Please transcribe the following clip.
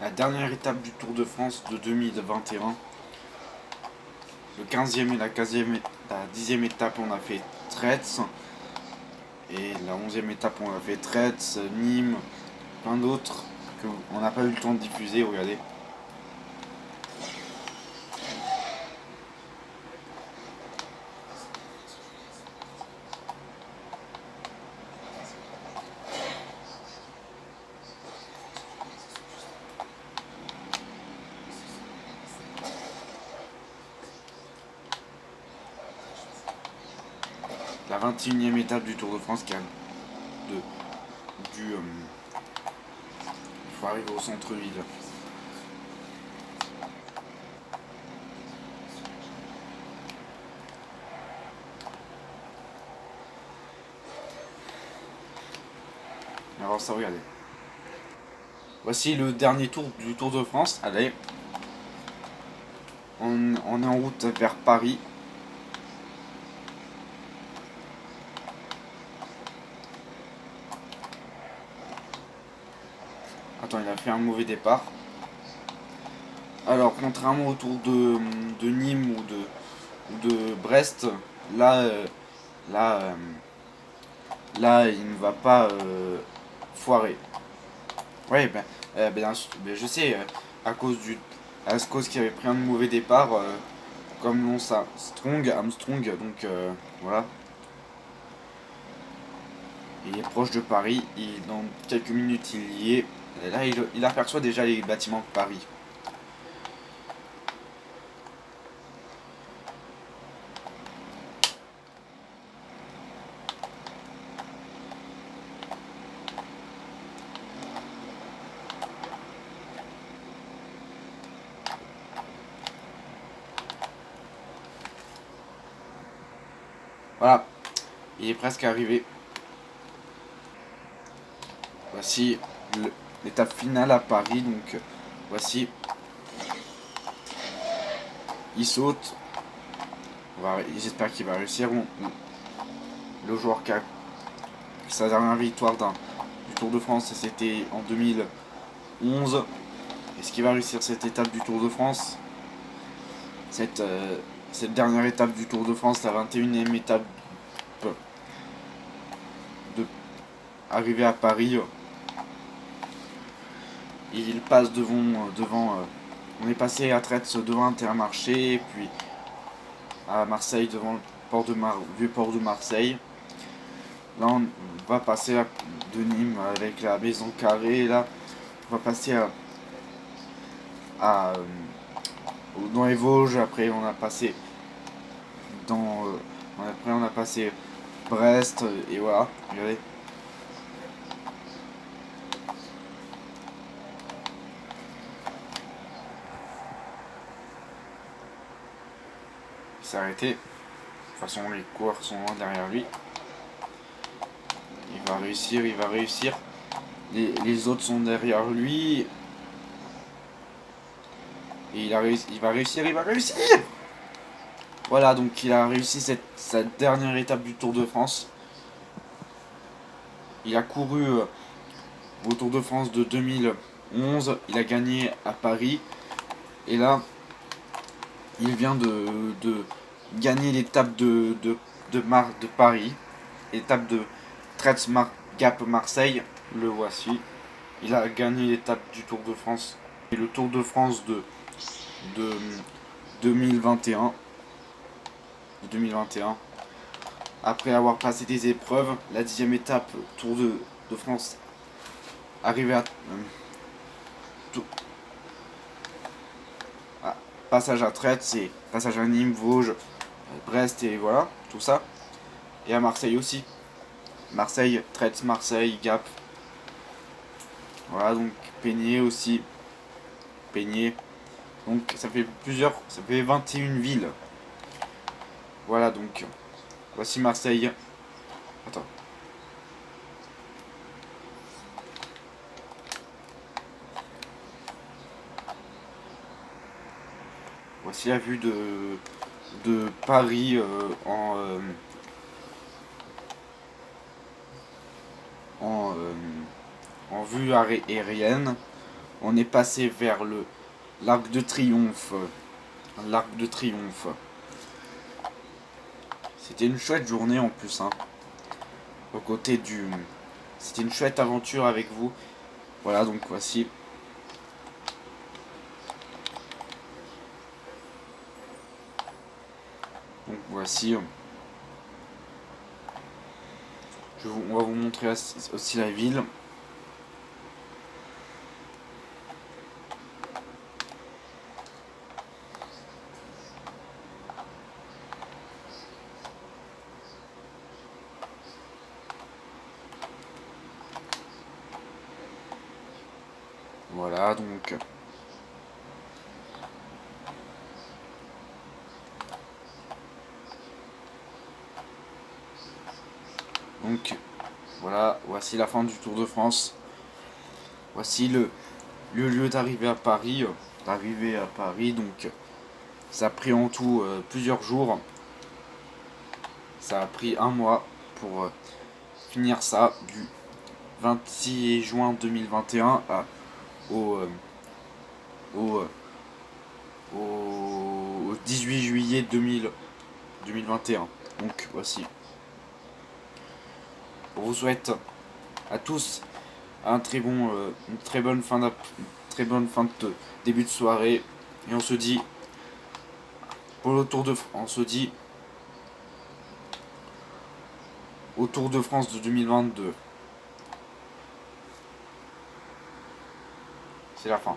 La dernière étape du Tour de France de 2021. Le 15e et la 10e étape, on a fait Tretz. Et la 11e étape, on a fait Tretz, Nîmes, plein d'autres qu'on n'a pas eu le temps de diffuser. Regardez. La 21e étape du Tour de France qui a il faut arriver au centre-ville. Alors ça, regardez. Voici le dernier tour du Tour de France. Allez, on est en route vers Paris. Attends, il a fait un mauvais départ. Alors, contrairement au tour de Nîmes ou de Brest, là, là, euh, là, il ne va pas foirer. Ouais, ben, je sais, à cause qu'il avait pris un mauvais départ, comme l'on ça, Armstrong, donc voilà. Il est proche de Paris, dans quelques minutes il y est. Et là, il aperçoit déjà les bâtiments de Paris. Voilà, il est presque arrivé. Voici l'étape finale à Paris, donc voici, il saute. J'espère qu'il va réussir. Le joueur qui a sa dernière victoire du Tour de France, c'était en 2011. Est-ce qu'il va réussir cette étape du Tour de France, cette dernière étape du Tour de France, la 21e étape de arriver à Paris. Il passe on est passé à Traite devant Intermarché, puis à Marseille devant le vieux port de Marseille. Là on va passer de Nîmes avec la maison carrée. Là on va passer à, dans les Vosges. Après on a passé après on a passé Brest et voilà. Regardez. Il s'est arrêté. De toute façon les coureurs sont loin derrière lui. Il va réussir, il va réussir. Les autres sont derrière lui. Et il va réussir, il va réussir. Voilà, donc il a réussi sa dernière étape du Tour de France. Il a couru au Tour de France de 2011. Il a gagné à Paris. Et là, il vient de gagner l'étape de Paris. L'étape de Gap Marseille. Le voici. Il a gagné l'étape du Tour de France. Et le Tour de France de 2021. 2021. Après avoir passé des épreuves, la 10e étape Tour de France, arrivé à passage à Traite, c'est passage à Nîmes, Vosges, Brest et voilà, tout ça. Et à Marseille aussi. Marseille, Traite, Marseille, Gap. Voilà, donc Peigné aussi. Peigné. Donc ça fait 21 villes. Voilà, donc voici Marseille. Attends. Voici la vue de Paris en vue aérienne. on est passé vers l'Arc de Triomphe. L'Arc de Triomphe. C'était une chouette journée en plus, hein. Aux côtés du... C'était une chouette aventure avec vous. Voilà, donc voici. Donc voici. On va vous montrer aussi la ville. Voilà, donc voilà, voici la fin du Tour de France. Voici le lieu d'arrivée à Paris. Donc ça a pris en tout plusieurs jours. Ça a pris un mois pour finir ça, du 26 juin 2021 au, euh, au, euh, au 18 juillet 2021. Donc voici. On vous souhaite à tous une très bonne fin de début de soirée. Et on se dit pour le Tour de France, on se dit au Tour de France de 2022. C'est la fin.